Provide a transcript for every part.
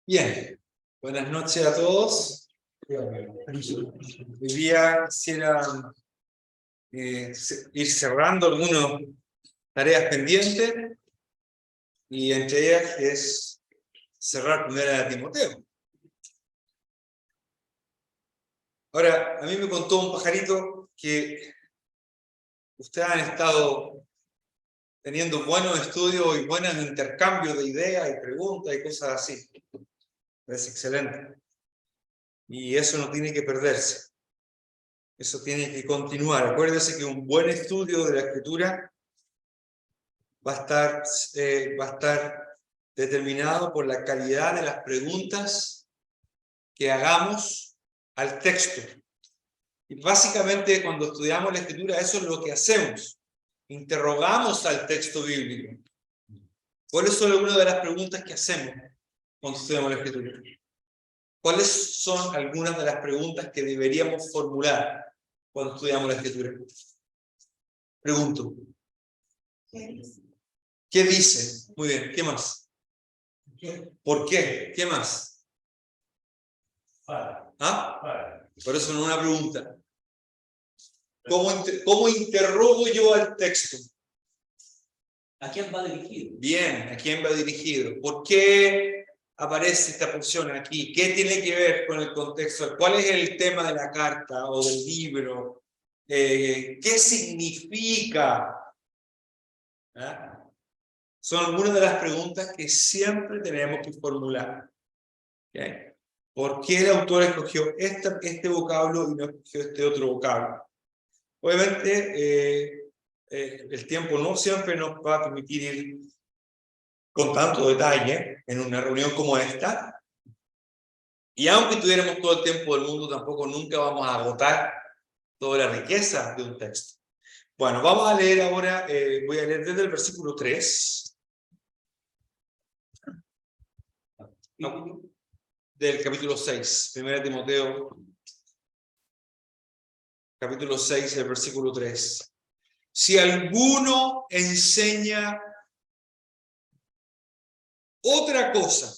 Bien, buenas noches a todos. Hoy día quisiera ir cerrando algunas tareas pendientes, y entre ellas es cerrar primera de Timoteo. Ahora, a mí me contó un pajarito que ustedes han estado teniendo buenos estudios y buenos intercambios de ideas y preguntas y cosas así. Es excelente. Y eso no tiene que perderse. Eso tiene que continuar. Acuérdense que un buen estudio de la Escritura va a estar determinado por la calidad de las preguntas que hagamos al texto. Y básicamente cuando estudiamos la Escritura, eso es lo que hacemos. Interrogamos al texto bíblico. ¿Cuáles son algunas de las preguntas que hacemos cuando estudiamos la Escritura? ¿Cuáles son algunas de las preguntas que deberíamos formular cuando estudiamos la Escritura? Pregunto. ¿Qué dice? Muy bien, ¿qué más? ¿Por qué? ¿Qué más? ¿Ah? Por eso no es una pregunta. ¿Cómo interrogo yo al texto? ¿A quién va dirigido? Bien, ¿a quién va dirigido? ¿Por qué aparece esta porción aquí? ¿Qué tiene que ver con el contexto? ¿Cuál es el tema de la carta o del libro? ¿Qué significa? ¿Ah? Son algunas de las preguntas que siempre tenemos que formular. ¿Okay? ¿Por qué el autor escogió este vocablo y no escogió este otro vocablo? Obviamente, el tiempo no siempre nos va a permitir ir con tanto detalle en una reunión como esta. Y aunque tuviéramos todo el tiempo del mundo, tampoco nunca vamos a agotar toda la riqueza de un texto. Bueno, vamos a leer ahora, voy a leer desde el versículo 3. Del capítulo 6, 1 Timoteo, capítulo 6, el versículo 3. Si alguno enseña otra cosa,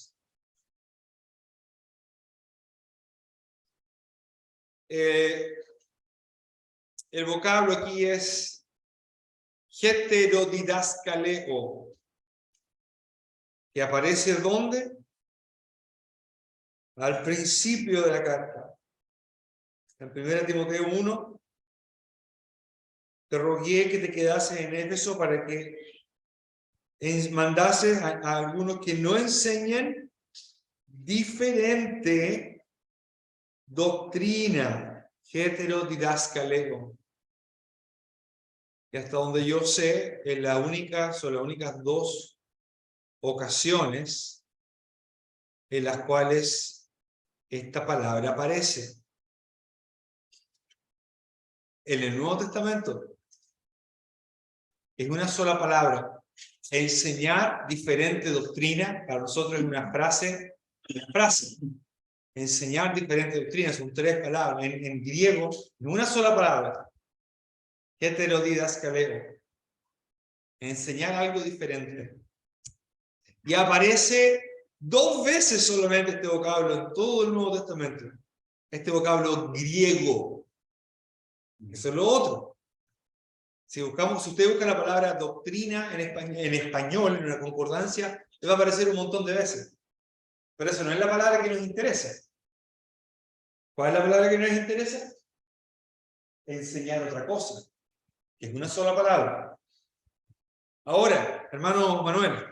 el vocablo aquí es heterodidaskaleo, que aparece ¿dónde? Al principio de la carta. En 1 Timoteo 1, te rogué que te quedases en Éfeso para que mandases a algunos que no enseñen diferente doctrina, heterodidaskaleo. Y hasta donde yo sé, son las únicas dos ocasiones en las cuales esta palabra aparece. En el Nuevo Testamento es una sola palabra. Enseñar diferente doctrina, para nosotros es una frase. Enseñar diferente doctrina, son tres palabras. En griego, en una sola palabra. Heterodidaskaleo. Enseñar algo diferente. Y aparece 2 veces solamente este vocablo en todo el Nuevo Testamento. Este vocablo griego. Eso es lo otro. Si usted busca la palabra doctrina en español, en una concordancia, le va a aparecer un montón de veces. Pero eso no es la palabra que nos interesa. ¿Cuál es la palabra que nos interesa? Enseñar otra cosa, que es una sola palabra. Ahora, hermano Manuel,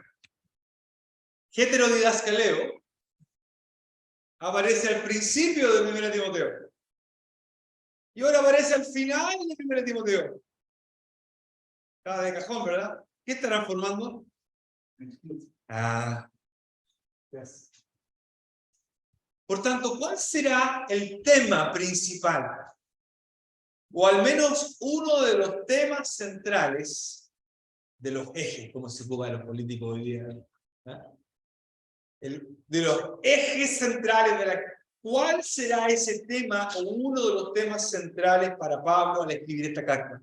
heterodidaskaleo aparece al principio de 1 Timoteo. Y ahora aparece al final de 1 Timoteo. Cada de cajón, ¿verdad? ¿Qué estarán formando? Yes. Por tanto, ¿cuál será el tema principal? O al menos uno de los temas centrales de los ejes, como se ocupa de los políticos hoy día. De los ejes centrales de la... ¿Cuál será ese tema o uno de los temas centrales para Pablo al escribir esta carta?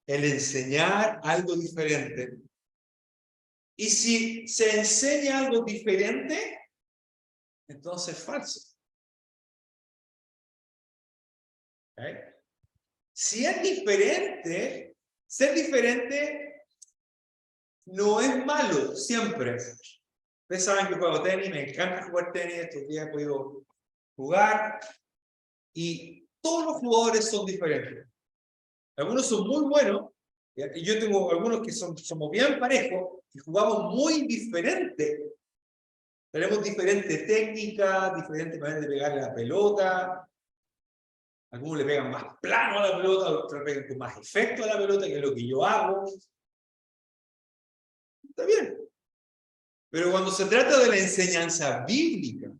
El enseñar algo diferente Y si se enseña algo diferente, entonces es falso. ¿Okay? Si es diferente, ser diferente no es malo siempre. Ustedes saben que juego tenis, me encanta jugar tenis, estos días he podido jugar y todos los jugadores son diferentes. Algunos son muy buenos, y yo tengo algunos que somos bien parejos y jugamos muy diferente. Tenemos diferentes técnicas, diferentes maneras de pegarle a la pelota. Algunos le pegan más plano a la pelota, otros le pegan con más efecto a la pelota, que es lo que yo hago. Está bien. Pero cuando se trata de la enseñanza bíblica,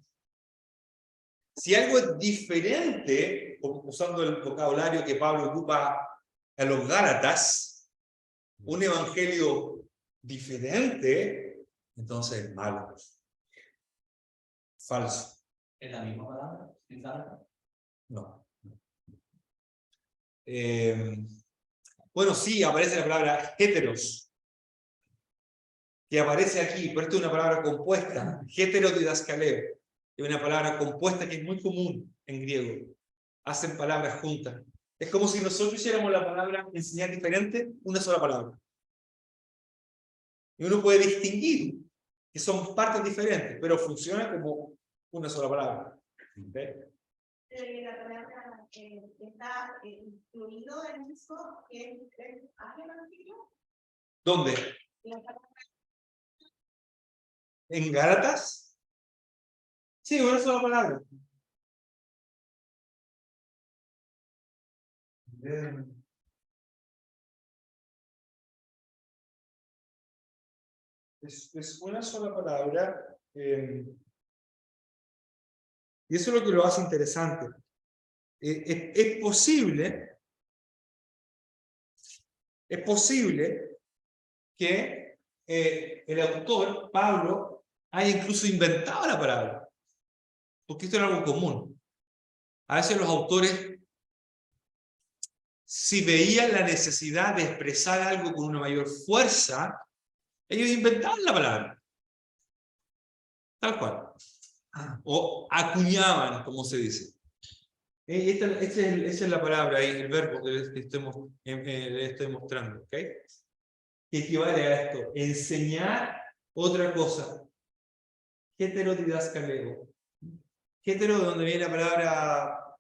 si algo es diferente, usando el vocabulario que Pablo ocupa a los Gálatas, un evangelio diferente, entonces es malo. Falso. ¿Es la misma palabra? ¿En Gálatas? No. Bueno, sí, aparece la palabra heteros, que aparece aquí, pero esto es una palabra compuesta, heterodidascaleo, es una palabra compuesta que es muy común en griego. Hacen palabras juntas. Es como si nosotros hiciéramos la palabra enseñar diferente, una sola palabra. Y uno puede distinguir que son partes diferentes, pero funcionan como una sola palabra. ¿Okay? La palabra que está incluido en eso, que es evangelio. ¿Dónde? ¿En Gálatas? Sí, una sola palabra. Es una sola palabra. Y eso es lo que lo hace interesante. Es posible que el autor, Pablo, haya incluso inventado la palabra. Porque esto era algo común. A veces los autores, si veían la necesidad de expresar algo con una mayor fuerza, ellos inventaban la palabra. Tal cual. O acuñaban, como se dice. Esa es la palabra ahí, el verbo que le estoy mostrando. ¿Okay? Que equivale a esto. Enseñar otra cosa. Heterodidascaleo. Hetero, de donde viene la palabra.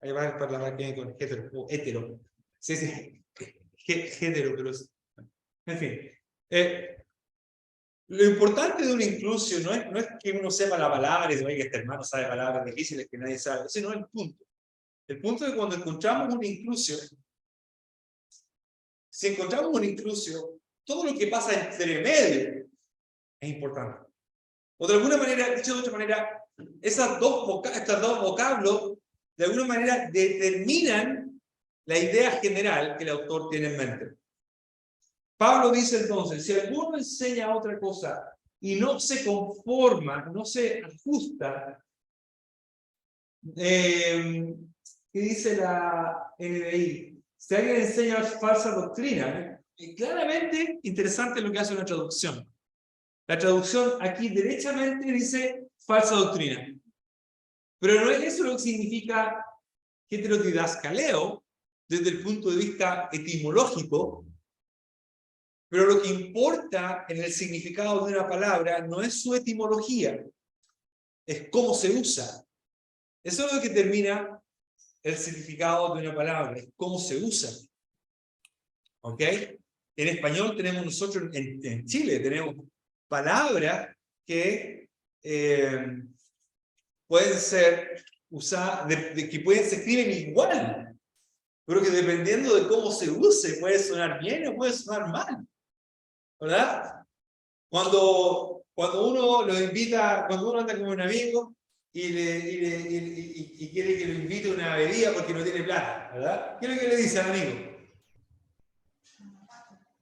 Ahí va la palabra que viene con hetero, o hetero. Sí, sí. Hetero, pero es. En fin. Lo importante de una inclusión no es que uno sepa la palabra y que este hermano sabe palabras difíciles que nadie sabe. Ese no es el punto. El punto es que cuando encontramos una inclusión, si encontramos una inclusión, todo lo que pasa entre medio es importante. O de alguna manera, dicho de otra manera, estos dos vocablos de alguna manera determinan la idea general que el autor tiene en mente. Pablo dice entonces, si alguno enseña otra cosa y no se conforma, no se ajusta, ¿qué dice la NBI? Si alguien enseña falsa doctrina, claramente interesante lo que hace una traducción. La traducción aquí derechamente dice falsa doctrina. Pero no es eso lo que significa heterodidascaleo desde el punto de vista etimológico. Pero lo que importa en el significado de una palabra no es su etimología, es cómo se usa. Eso es lo que determina el significado de una palabra, es cómo se usa. ¿Ok? En español tenemos nosotros, en Chile, tenemos palabras que pueden ser usadas, que se escriben igual, pero que dependiendo de cómo se use, puede sonar bien o puede sonar mal. ¿Verdad? Cuando uno lo invita, cuando uno anda con un amigo y quiere que lo invite a una bebida porque no tiene plata, ¿verdad? ¿Qué es lo que le dice al amigo?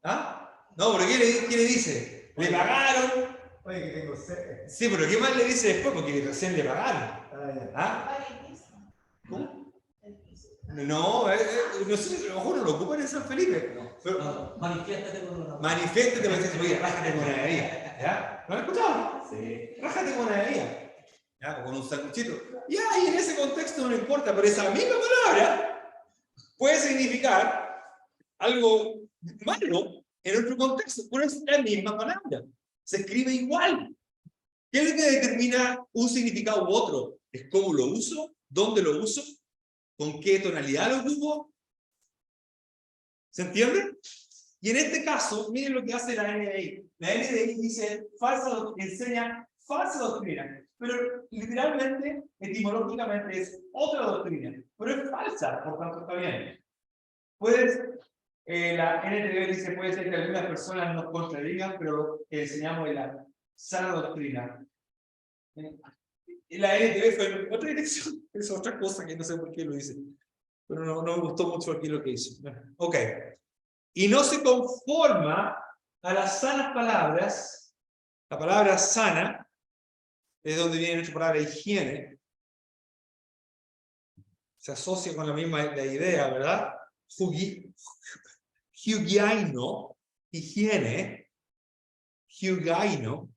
¿Ah? No, pero ¿qué le dice? ¿Le pagaron? Oye, que tengo sed. Sí, pero ¿qué más le dice después? Porque recién le pagaron. ¿Ah? ¿Cómo? No, no sé, a lo mejor no lo ocupan en San Felipe. Pero, No, manifiéstate con una. manifiéstate, me dice, oye, rájate con una herida. ¿Ya? ¿No lo has escuchado? Sí. Rájate con una herida. ¿Ya? O con un sanguchito. Ya, y en ese contexto no importa, pero esa misma palabra puede significar algo malo en otro contexto. Pero es la misma palabra. Se escribe igual. ¿Qué es lo que determina un significado u otro? Es cómo lo uso, dónde lo uso, con qué tonalidad lo ocupo. ¿Se entiende? Y en este caso, miren lo que hace la NDI. La NDI dice, enseña falsa doctrina. Pero literalmente, etimológicamente, es otra doctrina. Pero es falsa, por tanto está bien. La NTV dice, puede ser que algunas personas nos contradigan, pero lo que enseñamos es la sana doctrina. La NTV fue en otra dirección, es otra cosa que no sé por qué lo dice. Pero no me gustó mucho aquí lo que hizo. Ok. Y no se conforma a las sanas palabras. La palabra sana es donde viene nuestra palabra higiene. Se asocia con la misma la idea, ¿verdad? Hygiaino, higiene, hygiaino.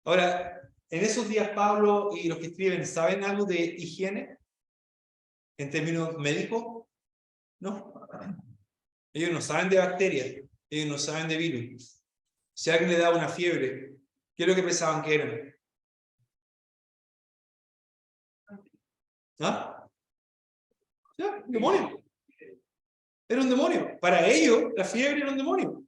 Ahora, en esos días Pablo y los que escriben, ¿saben algo de higiene? En términos médicos, no. Ellos no saben de bacterias, ellos no saben de virus. Si a alguien le da una fiebre, ¿qué es lo que pensaban que era? ¿Ah? ¿Ya? ¿Un demonio? Era un demonio. Para ellos, la fiebre era un demonio.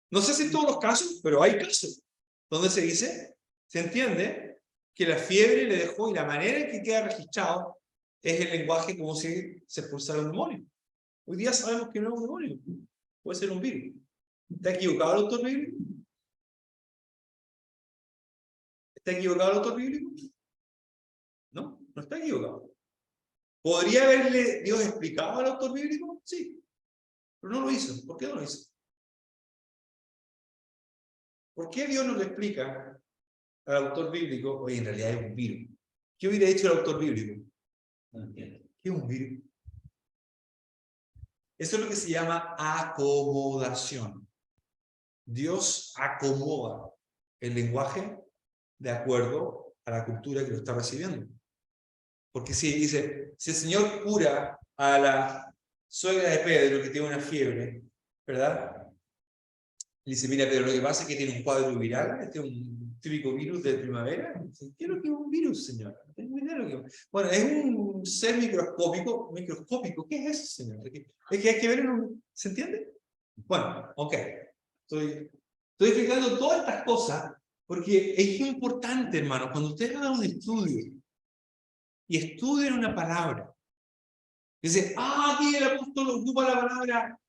No sé si en todos los casos, pero hay casos donde se dice, se entiende, que la fiebre le dejó y la manera en que queda registrado es el lenguaje como si se expulsara un demonio. Hoy día sabemos que no es un demonio, puede ser un virus. ¿Está equivocado el autor bíblico? ¿Está equivocado el autor bíblico? No, no está equivocado. ¿Podría haberle Dios explicado al autor bíblico? Sí, pero no lo hizo. ¿Por qué no lo hizo? ¿Por qué Dios no le explica al autor bíblico, oye, en realidad es un virus? ¿Qué hubiera hecho el autor bíblico? No entiendo. ¿Qué es un virus? Eso es lo que se llama acomodación. Dios acomoda el lenguaje de acuerdo a la cultura que lo está recibiendo. Porque si dice, si el Señor cura a la suegra de Pedro que tiene una fiebre, ¿verdad? Y dice, mira, pero lo que pasa es que tiene un cuadro viral, este es un típico virus de primavera. Dice, ¿qué es lo que es un virus, señor? No tengo idea de lo que es. Bueno, es un ser microscópico. ¿Qué es eso, señor? Es que hay que ver en un... ¿Se entiende? Bueno, ok. Estoy explicando todas estas cosas porque es importante, hermano, cuando usted haga un estudio y estudien una palabra, dice, aquí el apóstol ocupa la palabra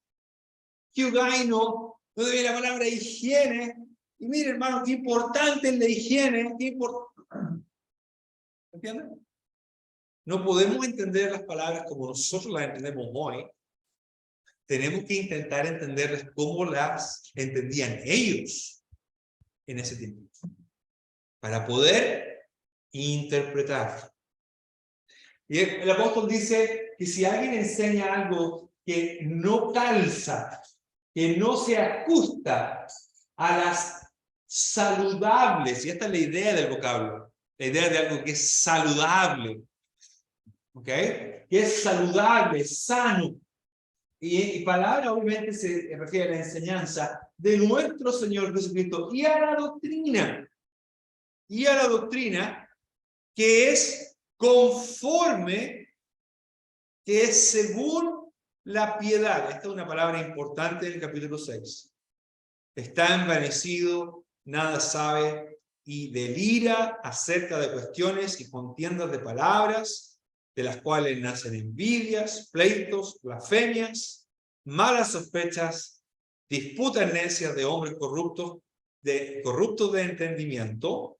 hygiaino, donde viene la palabra higiene, y mire, hermano, qué importante es la higiene, ¿entiendes? No podemos entender las palabras como nosotros las entendemos hoy, tenemos que intentar entenderlas como las entendían ellos en ese tiempo, para poder interpretar. Y el apóstol dice que si alguien enseña algo que no calza, que no se ajusta a las saludables, y esta es la idea del vocablo, la idea de algo que es saludable, ¿ok? Que es saludable, sano. Y palabra obviamente se refiere a la enseñanza de nuestro Señor Jesucristo y a la doctrina. Y a la doctrina que es conforme, que es según la piedad. Esta es una palabra importante en el capítulo 6. Está envanecido, nada sabe y delira acerca de cuestiones y contiendas de palabras, de las cuales nacen envidias, pleitos, blasfemias, malas sospechas, disputas necias de hombres corruptos de entendimiento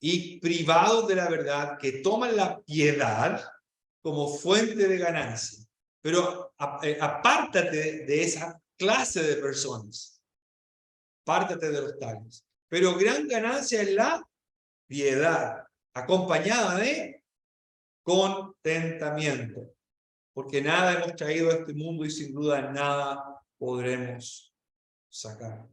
y privados de la verdad, que toman la piedad como fuente de ganancia. Pero apártate de esa clase de personas. Apártate de los tales. Pero gran ganancia es la piedad, acompañada con contentamiento. Porque nada hemos traído a este mundo y sin duda nada podremos sacar.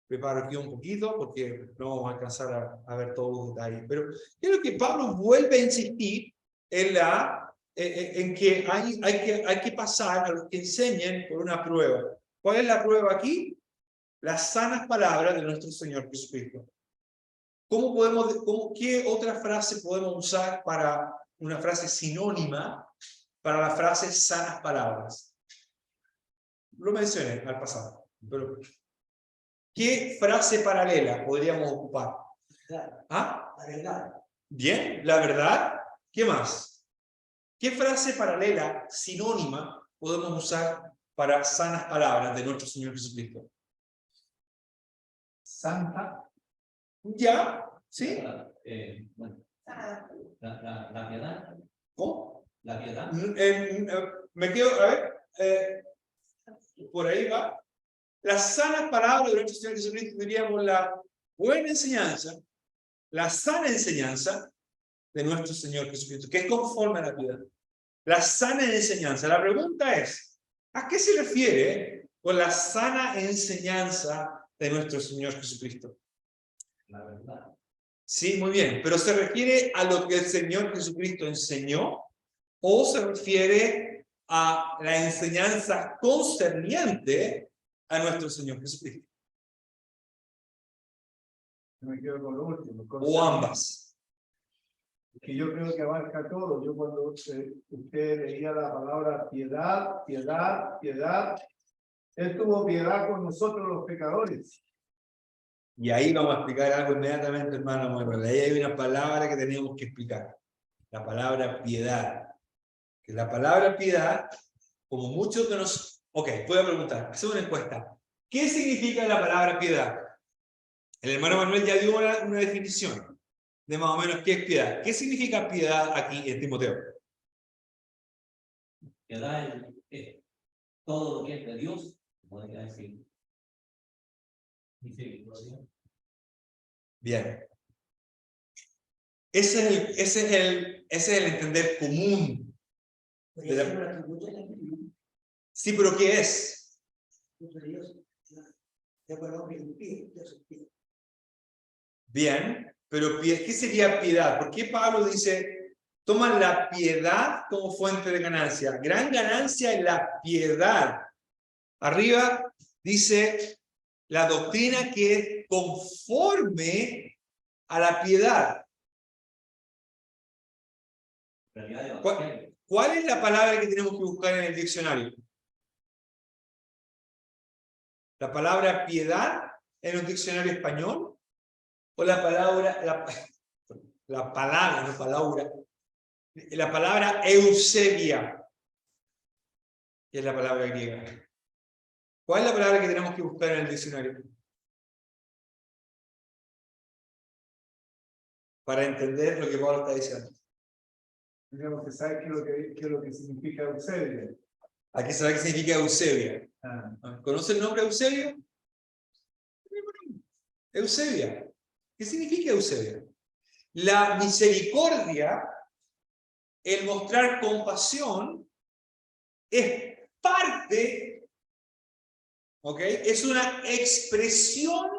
Preparo aquí un poquito porque no vamos a alcanzar a ver todos los detalles. Pero creo que Pablo vuelve a insistir en que hay que pasar a los que enseñen por una prueba. ¿Cuál es la prueba aquí? Las sanas palabras de nuestro Señor Jesucristo. ¿Qué otra frase podemos usar para una frase sinónima para la frase sanas palabras? Lo mencioné al pasado, pero ¿qué frase paralela podríamos ocupar? ¿Ah? La verdad. Bien, la verdad. ¿Qué más? ¿Qué frase paralela, sinónima, podemos usar para sanas palabras de nuestro Señor Jesucristo? Santa. ¿Ya? ¿Sí? Bueno, la piedad. ¿Cómo? La piedad. Me quedo, a ver, por ahí va. Las sanas palabras de nuestro Señor Jesucristo, diríamos la buena enseñanza, la sana enseñanza de nuestro Señor Jesucristo, que es conforme a la piedad. La sana enseñanza. La pregunta es, ¿a qué se refiere con la sana enseñanza de nuestro Señor Jesucristo? La verdad. Sí, muy bien, pero ¿se refiere a lo que el Señor Jesucristo enseñó o se refiere a la enseñanza concerniente a nuestro Señor Jesucristo? Me quedo con lo último. O ambas. Que yo creo que abarca todo. Yo cuando usted leía la palabra piedad, piedad, piedad, Él tuvo piedad con nosotros los pecadores. Y ahí vamos a explicar algo inmediatamente, hermano Manuel. Ahí hay una palabra que tenemos que explicar. La palabra piedad. Que la palabra piedad, como muchos de nosotros... Ok, voy a preguntar, hacemos una encuesta. ¿Qué significa la palabra piedad? El hermano Manuel ya dio una definición de más o menos qué es piedad. ¿Qué significa piedad aquí en Timoteo? Piedad es todo lo que es de Dios, podría decir. Bien. Ese es el entender común. Sí, pero ¿qué es? Bien, pero ¿qué sería piedad? ¿Por qué Pablo dice, toman la piedad como fuente de ganancia? Gran ganancia es la piedad. Arriba dice la doctrina que es conforme a la piedad. ¿Cuál es la palabra que tenemos que buscar en el diccionario? ¿La palabra piedad en un diccionario español? ¿O la palabra, la palabra eusebia, que es la palabra griega? ¿Cuál es la palabra que tenemos que buscar en el diccionario? Para entender lo que Pablo está diciendo. Tenemos que saber qué es lo que significa Eusebia. Hay que saber qué significa Eusebia. ¿Conoce el nombre Eusebio? Eusebia. ¿Qué significa Eusebia? La misericordia, el mostrar compasión, es parte, ¿ok? Es una expresión,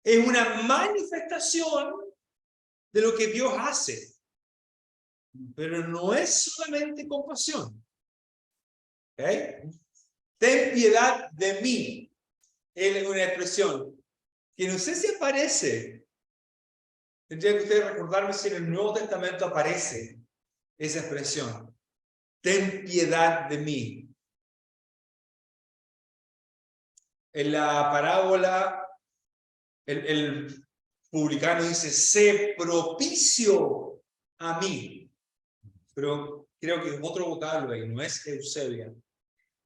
es una manifestación de lo que Dios hace. Pero no es solamente compasión. ¿Ok? Ten piedad de mí. Es una expresión que no sé si aparece. Tendría que ustedes recordarme si en el Nuevo Testamento aparece esa expresión. Ten piedad de mí. En la parábola, el publicano dice, sé propicio a mí. Pero creo que es otro vocablo ahí, no es Eusebia.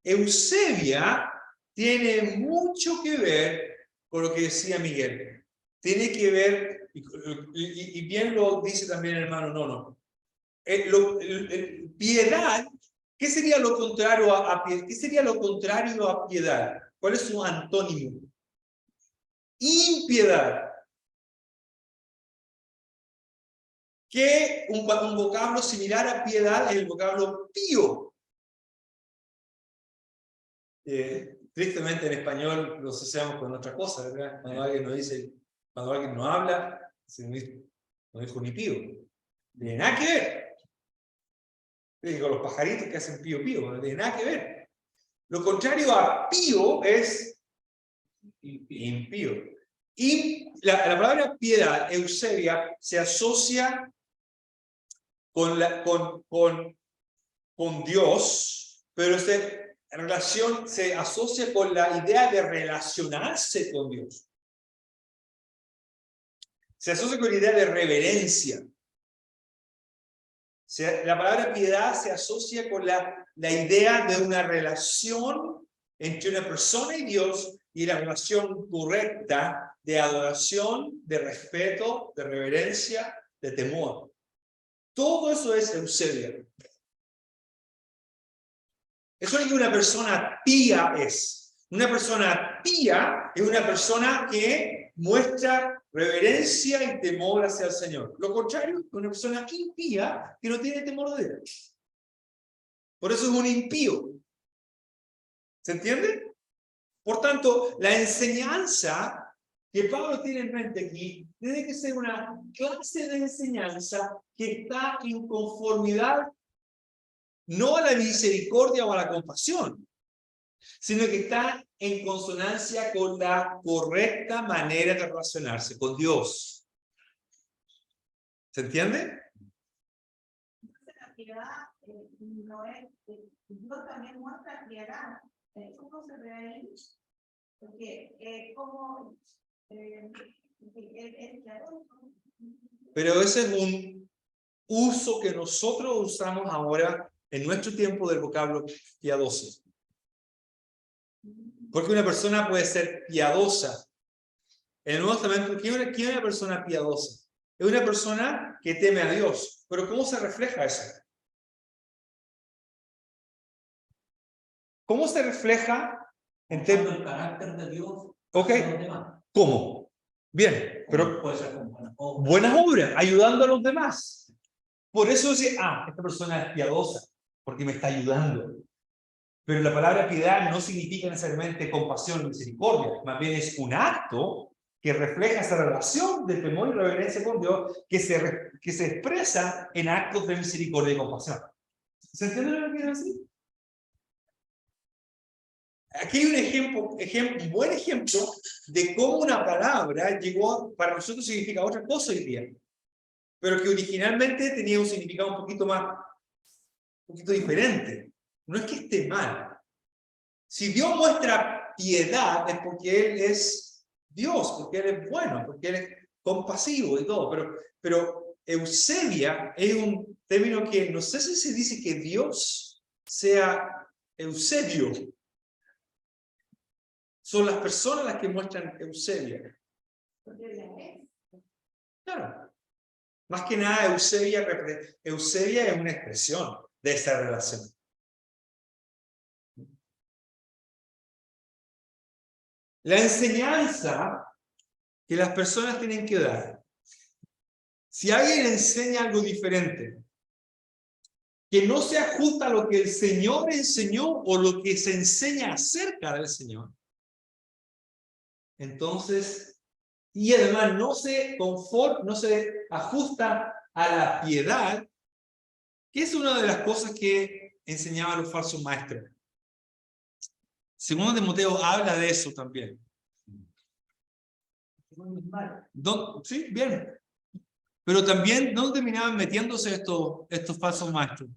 Eusebia tiene mucho que ver con lo que decía Miguel. Tiene que ver, y bien lo dice también el hermano Nono, piedad, ¿qué sería lo contrario a piedad? ¿Qué sería lo contrario a piedad? ¿Cuál es su antónimo? Impiedad. que un vocablo similar a piedad es el vocablo pío. Tristemente en español lo asociamos con otra cosa, ¿verdad? Cuando alguien nos dice, cuando alguien nos habla, no dijo ni pío. No tiene nada que ver. Digo, los pajaritos que hacen pío pío, no tiene nada que ver. Lo contrario a pío es impío. Y la palabra piedad, Eusebia, se asocia con Dios, pero se asocia con la idea de relacionarse con Dios. Se asocia con la idea de reverencia. La palabra piedad se asocia con la idea de una relación entre una persona y Dios, y la relación correcta de adoración, de respeto, de reverencia, de temor. Todo eso es Eusebia. Eso es lo que una persona pía es. Una persona pía es una persona que muestra reverencia y temor hacia el Señor. Lo contrario es una persona impía que no tiene temor de Dios. Por eso es un impío. ¿Se entiende? Por tanto, la enseñanza que Pablo tiene en mente aquí tiene que ser una clase de enseñanza que está en conformidad no a la misericordia o a la compasión, sino que está en consonancia con la correcta manera de relacionarse con Dios. ¿Se entiende? La piedad no es, Dios también muestra piedad. ¿Cómo se ve ahí? Porque como pero ese es un uso que nosotros usamos ahora en nuestro tiempo del vocablo piadoso. Porque una persona puede ser piadosa. En el Nuevo Testamento, ¿quién es una persona piadosa? Es una persona que teme a Dios. Pero ¿cómo se refleja eso? ¿Cómo se refleja en términos el carácter de Dios? Ok. ¿Cómo? Bien, pero puede ser con buenas obras, ayudando a los demás. Por eso dice, esta persona es piadosa, porque me está ayudando. Pero la palabra piedad no significa necesariamente compasión y misericordia, más bien es un acto que refleja esa relación de temor y reverencia con Dios que se expresa en actos de misericordia y compasión. ¿Se entiende lo que quiero decir? Aquí hay un buen ejemplo de cómo una palabra llegó, para nosotros significa otra cosa hoy día, pero que originalmente tenía un significado un poquito diferente. No es que esté mal. Si Dios muestra piedad es porque Él es Dios, porque Él es bueno, porque Él es compasivo y todo, pero Eusebia es un término que no sé si se dice que Dios sea Eusebio. Son las personas las que muestran Eusebia. Claro. Más que nada, Eusebia es una expresión de esa relación. La enseñanza que las personas tienen que dar. Si alguien enseña algo diferente, que no se ajusta a lo que el Señor enseñó o lo que se enseña acerca del Señor, entonces, y además no se ajusta a la piedad, que es una de las cosas que enseñaban los falsos maestros. Segundo Timoteo habla de eso también. Sí, bien. Pero también, ¿dónde terminaban metiéndose estos falsos maestros?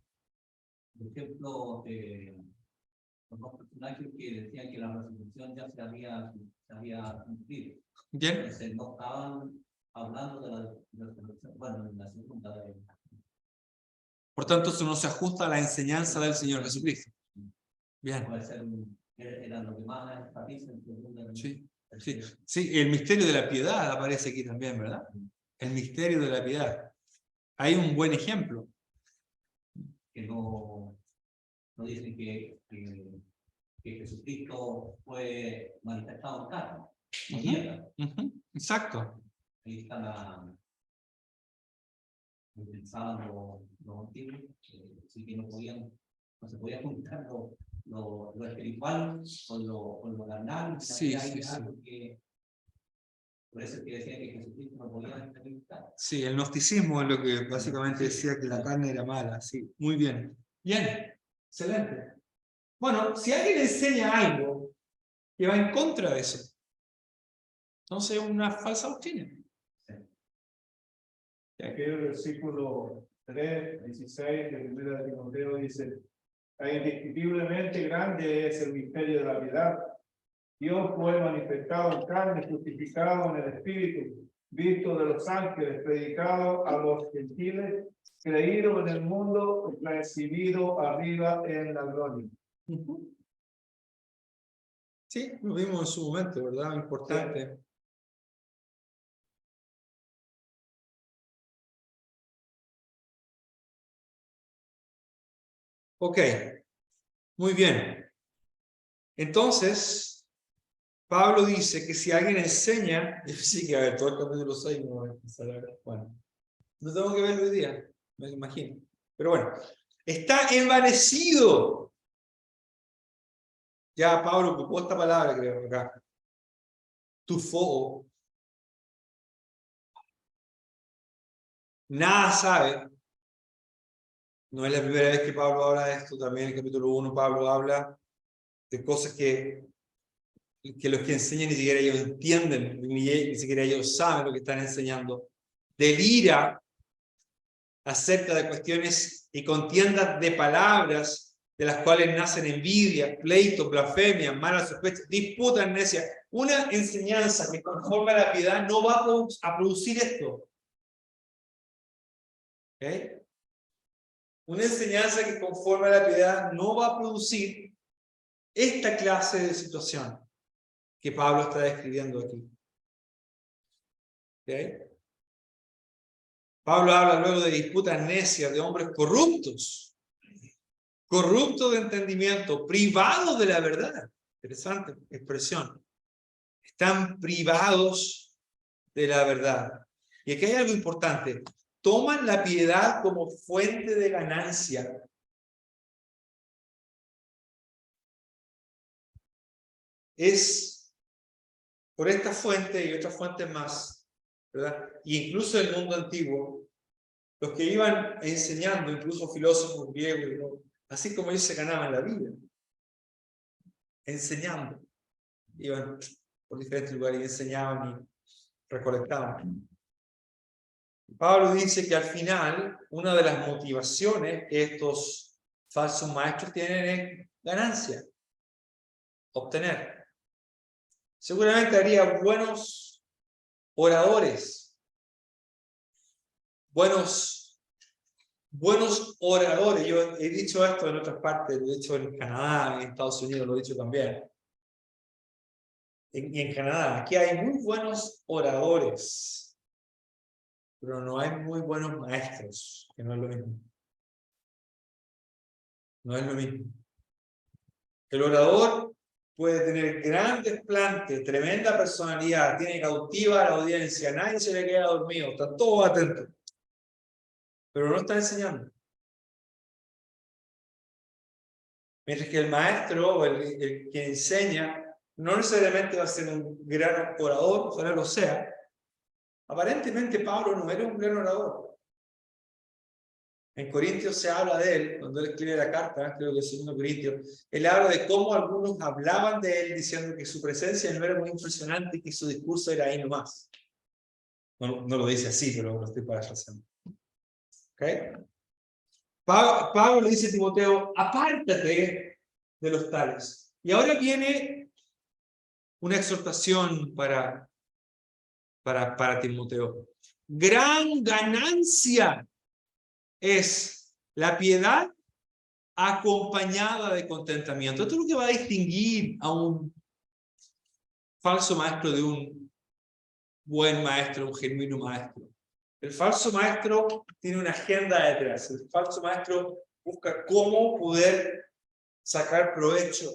Por ejemplo, los dos personajes que decían que la resurrección ya se había cumplido. Bien. Entonces no estaban hablando de la resurrección, bueno, en la segunda de... Por tanto, eso no se ajusta a la enseñanza del Señor Jesucristo. Bien. Puede ser, eran los que más enfatizan. Sí, el misterio de la piedad aparece aquí también, ¿verdad? El misterio de la piedad. Hay un buen ejemplo. Que no dicen que Jesucristo fue manifestado en carne. Exacto. Ahí está pensaban los antiguos, así que no se podía juntar lo espiritual con lo carnal. Sí, Hay sí, algo que, por eso es que decía que Jesucristo no podía experimentar. Sí, el gnosticismo es lo que básicamente decía que la carne era mala. Sí, muy bien. Bien, excelente. Bueno, si alguien enseña algo que va en contra de eso, entonces es una falsa doctrina. Aquí el versículo 3, 16 de 1 Timoteo dice: indiscutiblemente grande es el misterio de la piedad. Dios fue manifestado en carne, justificado en el Espíritu, visto de los ángeles, predicado a los gentiles, creído en el mundo, recibido arriba en la gloria. Sí, lo vimos en su momento, ¿verdad? Importante. Ok, muy bien. Entonces, Pablo dice que si alguien enseña, sí que a ver, todo el capítulo 6 no voy a empezar a ver. Bueno, no tengo que verlo hoy día, me imagino. Pero bueno, está envanecido. Ya Pablo ocupó esta palabra, creo, acá. Tufo. Nada sabe. No es la primera vez que Pablo habla de esto, también en el capítulo 1 Pablo habla de cosas que los que enseñan ni siquiera ellos entienden, ni siquiera ellos saben lo que están enseñando. Delira acerca de cuestiones y contiendas de palabras de las cuales nacen envidia, pleitos, blasfemias, malas sospechas, disputas necias. Una enseñanza que conforme a la piedad no va a producir esto. ¿Okay? Una enseñanza que conforme a la piedad no va a producir esta clase de situación que Pablo está describiendo aquí. ¿Okay? Pablo habla luego de disputas necias, de hombres corruptos de entendimiento, privados de la verdad. Interesante expresión. Están privados de la verdad. Y aquí hay algo importante. Toman la piedad como fuente de ganancia. Es por esta fuente y otras fuentes más, ¿verdad? Y incluso el mundo antiguo, los que iban enseñando, incluso filósofos griegos, ¿no? Así como ellos se ganaban la vida, enseñando. Iban por diferentes lugares y enseñaban y recolectaban. Pablo dice que al final, una de las motivaciones que estos falsos maestros tienen es ganancia, obtener. Seguramente haría buenos oradores, buenos oradores. Yo he dicho esto en otras partes, lo he dicho en Canadá, en Estados Unidos, lo he dicho también. Y en Canadá, aquí hay muy buenos oradores, pero no hay muy buenos maestros, que no es lo mismo. No es lo mismo. El orador puede tener gran desplante, tremenda personalidad, tiene cautiva a la audiencia, nadie se le queda dormido, está todo atento, pero no está enseñando. Mientras que el maestro o el que enseña no necesariamente va a ser un gran orador, ojalá lo sea. Aparentemente Pablo no era un gran orador. En Corintios se habla de él, cuando él escribe la carta, creo que es 2 Corintios, él habla de cómo algunos hablaban de él diciendo que su presencia no era muy impresionante y que su discurso era ahí nomás. No lo dice así, pero lo estoy parafraseando. ¿Okay? Pablo le dice a Timoteo, apártate de los tales. Y ahora viene una exhortación para Timoteo. Gran ganancia es la piedad acompañada de contentamiento. Esto es lo que va a distinguir a un falso maestro de un buen maestro, un genuino maestro. El falso maestro tiene una agenda detrás. El falso maestro busca cómo poder sacar provecho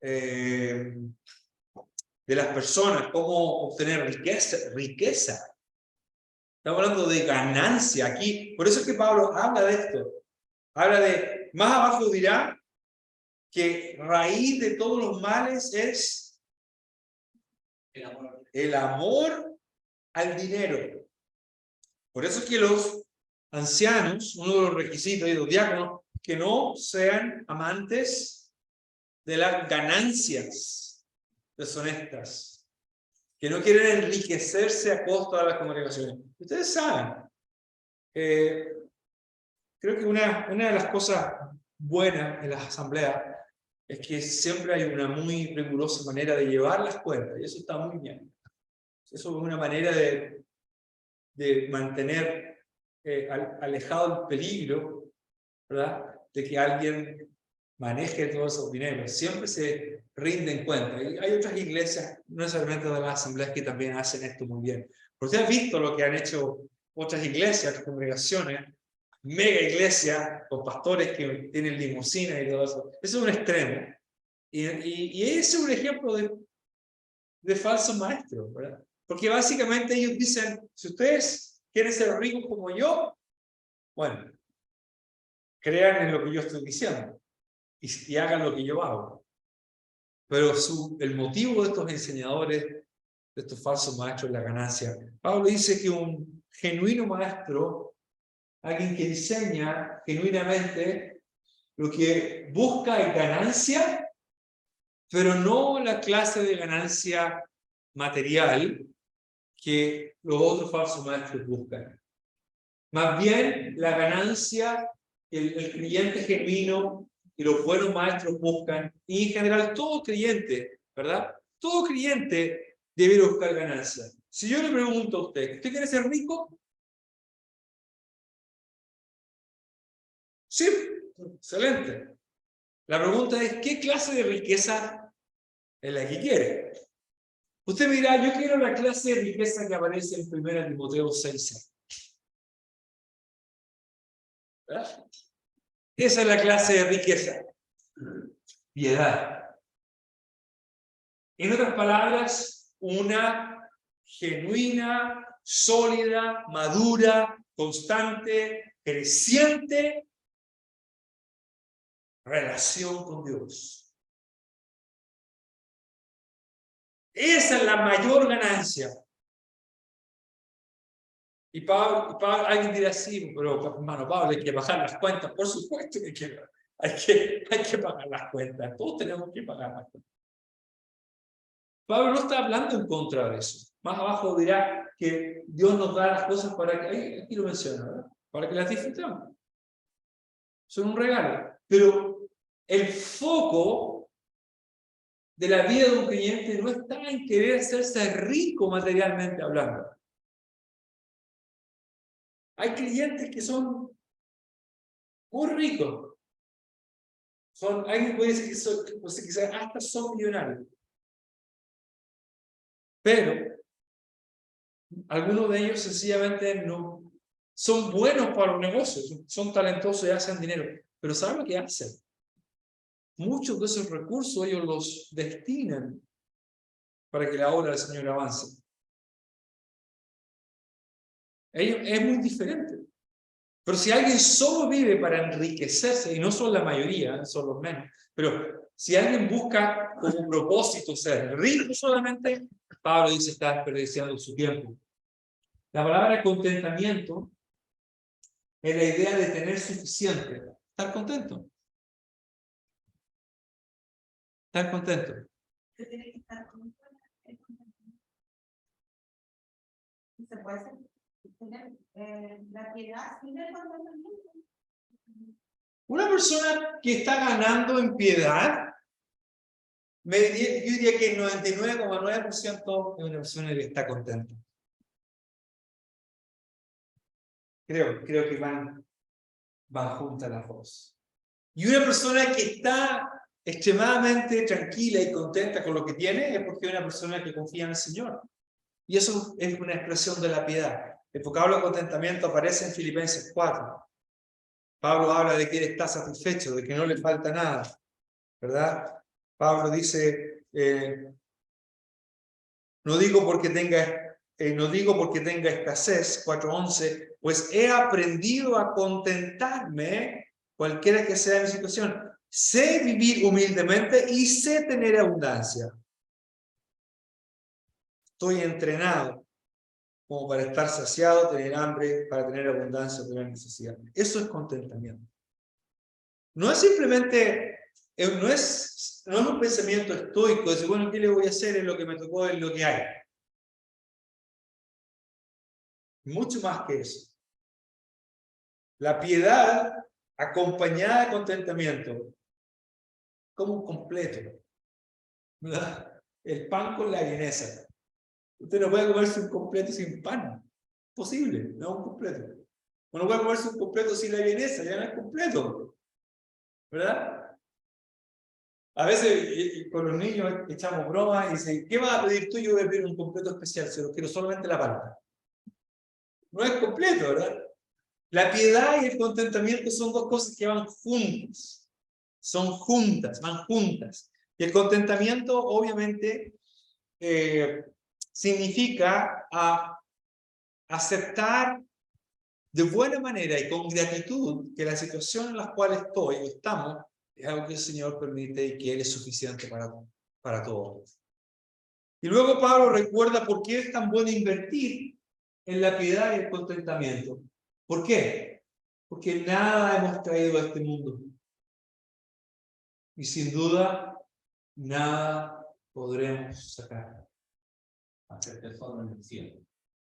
de las personas, cómo obtener riqueza. Estamos hablando de ganancia aquí. Por eso es que Pablo habla de esto. Habla de, más abajo dirá, que raíz de todos los males es el amor al dinero. Por eso es que los ancianos, uno de los requisitos y los diáconos, que no sean amantes de las ganancias deshonestas, que no quieren enriquecerse a costa de las congregaciones. Ustedes saben, creo que una de las cosas buenas en las asambleas es que siempre hay una muy rigurosa manera de llevar las cuentas, y eso está muy bien. Eso es una manera de mantener alejado el peligro, ¿verdad?, de que alguien maneje todos esos dineros. Siempre se rinden cuenta. Y hay otras iglesias, no necesariamente de las asambleas, que también hacen esto muy bien. Pero usted ha visto lo que han hecho otras iglesias, congregaciones, mega iglesias, con pastores que tienen limusina y todo eso. Eso es un extremo. Y ese es un ejemplo de falso maestro, ¿verdad? Porque básicamente ellos dicen, si ustedes quieren ser ricos como yo, bueno, crean en lo que yo estoy diciendo y hagan lo que yo hago. Pero el motivo de estos enseñadores, de estos falsos maestros, es la ganancia. Pablo dice que un genuino maestro, alguien que enseña genuinamente, lo que busca es ganancia, pero no la clase de ganancia material que los otros falsos maestros buscan. Más bien la ganancia que el creyente genuino y los buenos maestros buscan, y en general todo creyente, ¿verdad? Todo creyente debe buscar ganancia. Si yo le pregunto a usted, ¿usted quiere ser rico? Sí, excelente. La pregunta es, ¿qué clase de riqueza es la que quiere? Usted me dirá, yo quiero la clase de riqueza que aparece en 1 Timoteo 6:6. ¿Verdad? Esa es la clase de riqueza. Piedad. En otras palabras, una genuina, sólida, madura, constante, creciente relación con Dios. Esa es la mayor ganancia. Y Pablo, alguien dirá así, pero hermano Pablo, hay que pagar las cuentas. Por supuesto que hay que pagar las cuentas. Todos tenemos que pagar las cuentas. Pablo no está hablando en contra de eso. Más abajo dirá que Dios nos da las cosas para que, aquí lo menciona, ¿verdad?, para que las disfrutemos. Son un regalo. Pero el foco de la vida de un creyente no está en querer hacerse rico materialmente hablando. Hay creyentes que son muy ricos. Alguien puede decir que quizás hasta son millonarios. Pero algunos de ellos sencillamente no son buenos para los negocios, son talentosos y hacen dinero. Pero ¿saben lo que hacen? Muchos de esos recursos ellos los destinan para que la obra del Señor avance. Es muy diferente. Pero si alguien solo vive para enriquecerse, y no son la mayoría, son los menos, pero si alguien busca como propósito ser rico solamente, Pablo dice está desperdiciando su tiempo. La palabra contentamiento es la idea de tener suficiente, estar contento. Estar contento. Se tiene que estar contento. Se puede tener la piedad sin el contentamiento. Una persona que está ganando en piedad, yo diría que el 99,9% es una persona que está contenta. Creo que van juntas las dos. Y una persona que está extremadamente tranquila y contenta con lo que tiene es porque es una persona que confía en el Señor. Y eso es una expresión de la piedad. El vocablo contentamiento aparece en Filipenses 4. Pablo habla de que él está satisfecho, de que no le falta nada, ¿verdad? Pablo dice, no digo porque tenga no digo porque tenga escasez, 4:11, pues he aprendido a contentarme cualquiera que sea mi situación. Sé vivir humildemente y sé tener abundancia. Estoy entrenado como para estar saciado, tener hambre, para tener abundancia, tener necesidad. Eso es contentamiento. No es simplemente, no es un pensamiento estoico, de decir, bueno, ¿qué le voy a hacer? Es lo que me tocó, es lo que hay. Mucho más que eso. La piedad acompañada de contentamiento, como un completo, ¿verdad? El pan con la vienesa. Usted no puede comerse un completo sin pan. Posible, no un completo. Uno puede comerse un completo sin la vienesa, ya no es completo. ¿Verdad? A veces con los niños echamos bromas y dicen, ¿qué vas a pedir tú? Yo voy a pedir un completo especial, se lo quiero solamente la palta. No es completo, ¿verdad? La piedad y el contentamiento son dos cosas que van juntas. Son juntas, van juntas. Y el contentamiento, obviamente, significa aceptar de buena manera y con gratitud que la situación en la cual estoy o estamos es algo que el Señor permite y que Él es suficiente para todos. Y luego Pablo recuerda por qué es tan bueno invertir en la piedad y el contentamiento. ¿Por qué? Porque nada hemos traído a este mundo. Y sin duda, nada podremos sacar. Hacer tesoro en el cielo.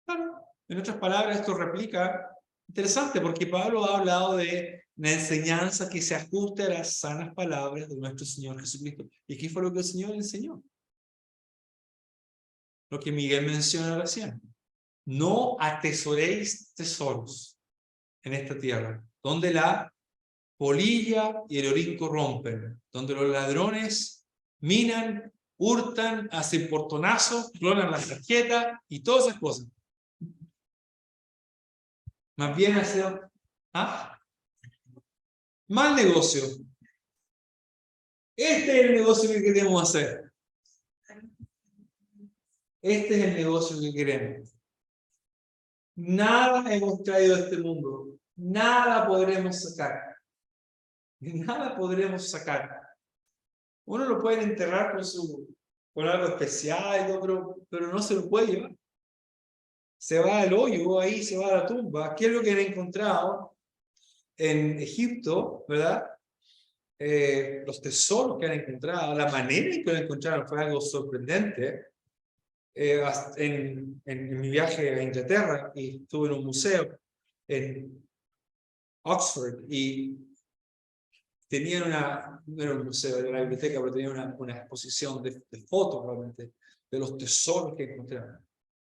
Claro. En otras palabras, esto replica, interesante, porque Pablo ha hablado de la enseñanza que se ajuste a las sanas palabras de nuestro Señor Jesucristo. ¿Y qué fue lo que el Señor enseñó? Lo que Miguel menciona recién. No atesoréis tesoros en esta tierra, donde la polilla y el orín corrompen, donde los ladrones minan, hurtan, hacen portonazos, clonan las tarjetas y todas esas cosas. Más bien hacer mal negocio. Este es el negocio que queremos hacer. Este es el negocio que queremos. Nada hemos traído a este mundo. Nada podremos sacar. Nada podremos sacar. Uno lo puede enterrar con algo especial, pero no se lo puede llevar. Se va al hoyo, ahí se va a la tumba. ¿Qué es lo que han encontrado en Egipto, verdad? Los tesoros que han encontrado, la manera en que lo encontraron fue algo sorprendente. En mi viaje a Inglaterra, y estuve en un museo en Oxford, y tenían no era un museo, era una biblioteca, pero tenían una exposición de fotos realmente, de los tesoros que encontraron.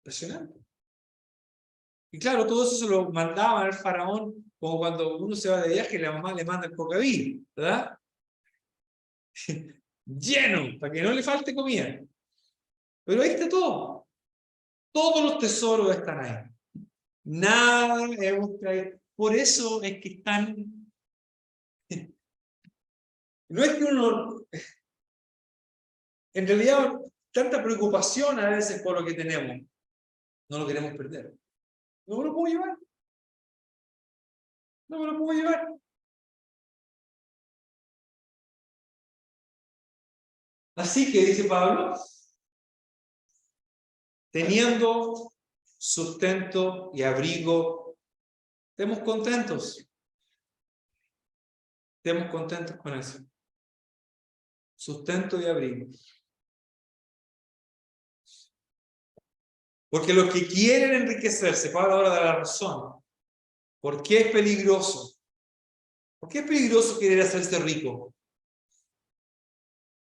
Impresionante. Y claro, todo eso se lo mandaban al faraón, como cuando uno se va de viaje y la mamá le manda el cocaví, ¿verdad? Lleno, para que no le falte comida. Pero ahí está todo. Todos los tesoros están ahí. Nada hemos traído. Por eso es que están... No es que uno... En realidad, tanta preocupación a veces por lo que tenemos. No lo queremos perder. No me lo puedo llevar. No me lo puedo llevar. Así que, dice Pablo, teniendo sustento y abrigo, estemos contentos. Estemos contentos con eso. Sustento y abrigo. Porque los que quieren enriquecerse, Pablo ahora da la razón. ¿Por qué es peligroso? ¿Por qué es peligroso querer hacerse rico?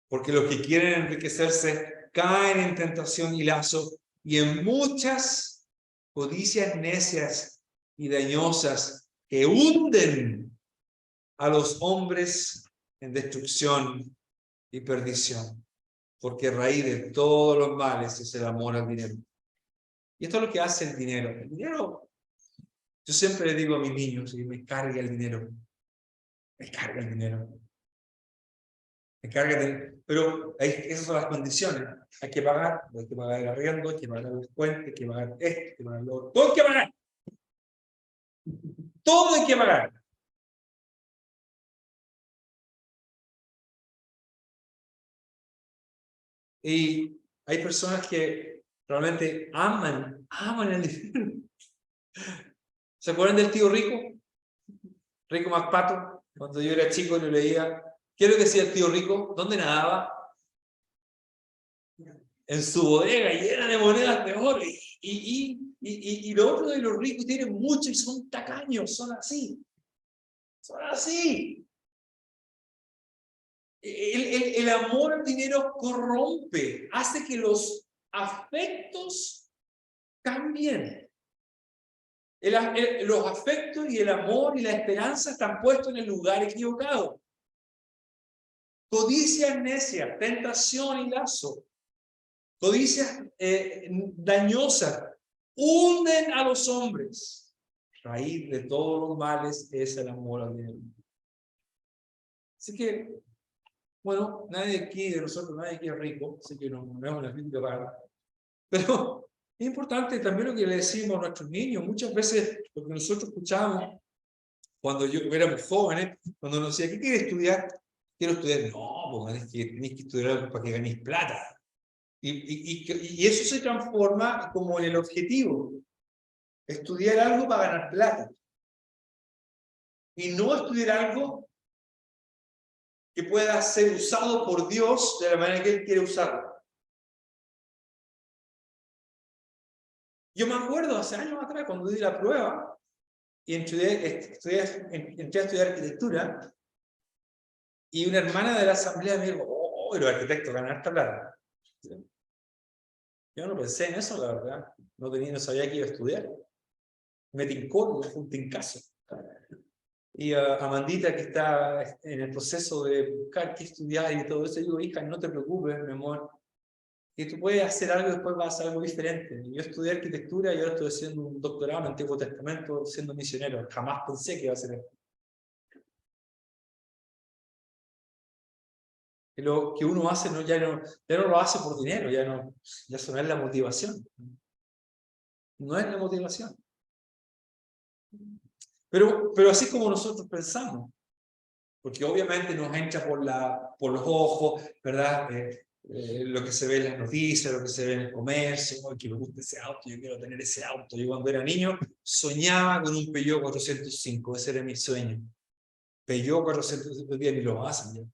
Porque los que quieren enriquecerse caen en tentación y lazo y en muchas codicias necias y dañosas que hunden a los hombres en destrucción y perdición. Porque raíz de todos los males es el amor al dinero. Y esto es lo que hace el dinero. El dinero, yo siempre le digo a mis niños, y me carga el dinero. Me carga el dinero. Encárgate. Pero esas son las condiciones. Hay que pagar el arriendo, hay que pagar los puentes, hay que pagar esto, hay que pagar lo otro. Todo hay que pagar. Todo hay que pagar. Y hay personas que realmente aman el dinero. ¿Se acuerdan del tío Rico? Rico MacPato. Cuando yo era chico lo leía. ¿Qué es lo que decía el tío Rico? ¿Dónde nadaba? En su bodega llena de monedas de oro. Y lo otro de los ricos tienen mucho y son tacaños, son así. Son así. El amor al dinero corrompe, hace que los afectos cambien. Los afectos y el amor y la esperanza están puestos en el lugar equivocado. Codicia necia, tentación y lazo. Codicias dañosas hunden a los hombres. Raíz de todos los males es el amor al dinero. Así que, bueno, nadie aquí de nosotros, nadie aquí es rico, así que no es una crítica para. Pero es importante también lo que le decimos a nuestros niños. Muchas veces lo que nosotros escuchábamos cuando éramos jóvenes, cuando nos decía, ¿qué quieres estudiar? Quiero estudiar. No, pues tenés que estudiar algo para que ganéis plata. Y eso se transforma como en el objetivo. Estudiar algo para ganar plata. Y no estudiar algo que pueda ser usado por Dios de la manera que Él quiere usarlo. Yo me acuerdo hace años atrás cuando di la prueba y entré a estudiar arquitectura y una hermana de la asamblea me dijo, oh, los arquitectos ganan harta plata. Yo no pensé en eso, la verdad. No sabía que iba a estudiar. Me tincó, fue un tincazo. Y Amandita, que está en el proceso de buscar qué estudiar y todo eso, digo, hija, no te preocupes, mi amor, que tú puedes hacer algo y después vas a hacer algo diferente. Yo estudié arquitectura y ahora estoy haciendo un doctorado en Antiguo Testamento siendo misionero. Jamás pensé que iba a hacer esto. Y lo que uno hace ya no lo hace por dinero, ya eso no es la motivación. No es la motivación. Pero así como nosotros pensamos, porque obviamente nos entra por los ojos, ¿verdad? Lo que se ve en las noticias, lo que se ve en el comercio, que me gusta ese auto, yo quiero tener ese auto. Yo cuando era niño soñaba con un Peugeot 405, ese era mi sueño. Peugeot 405 días ni lo hacen ya.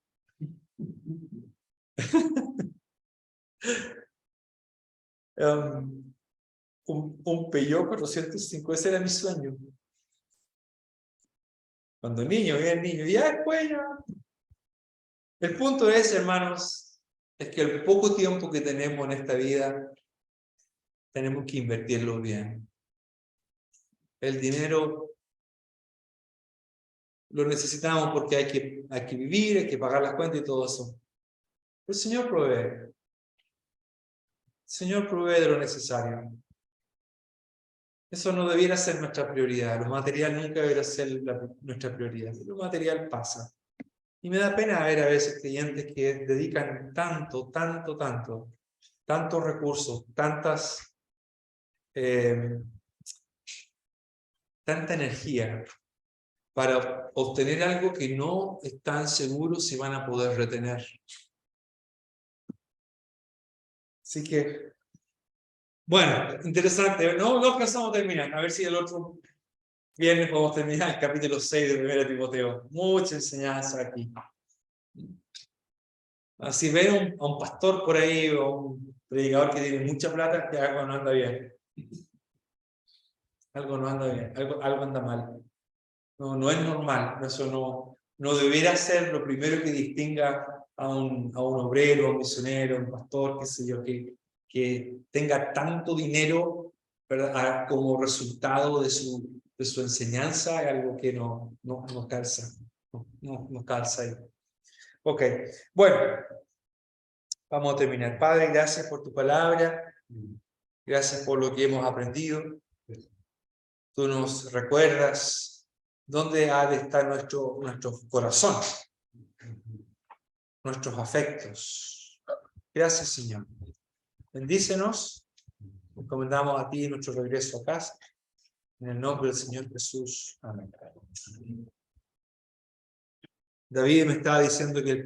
Un Peugeot 405, ese era mi sueño. Cuando niño, bien niño, ya después ya. El punto es, hermanos, es que el poco tiempo que tenemos en esta vida, tenemos que invertirlo bien. El dinero lo necesitamos porque hay que vivir, hay que pagar las cuentas y todo eso. El Señor provee. El Señor provee de lo necesario. Eso no debiera ser nuestra prioridad. Lo material nunca debiera ser nuestra prioridad. Lo material pasa. Y me da pena ver a veces creyentes que dedican tantos recursos, tanta energía para obtener algo que no están seguros si van a poder retener. Así que, bueno, interesante. No alcanzamos a terminar. A ver si el otro viernes podemos terminar el capítulo 6 de 1 Timoteo. Mucha enseñanza aquí. Si ven a un pastor por ahí o un predicador que tiene mucha plata, que algo no anda bien. Algo no anda bien, algo anda mal. No es normal. Eso no debería ser lo primero que distinga a un obrero, a un misionero, a un pastor, qué sé yo, que tenga tanto dinero, ¿verdad?, como resultado de su enseñanza, algo que no calza. No calza ahí. Ok, bueno, vamos a terminar. Padre, gracias por tu palabra. Gracias por lo que hemos aprendido. Tú nos recuerdas dónde ha de estar nuestro corazón. nuestros afectos. Gracias, Señor. Bendícenos. Encomendamos a ti nuestro regreso a casa. En el nombre del Señor Jesús. Amén. David me estaba diciendo que el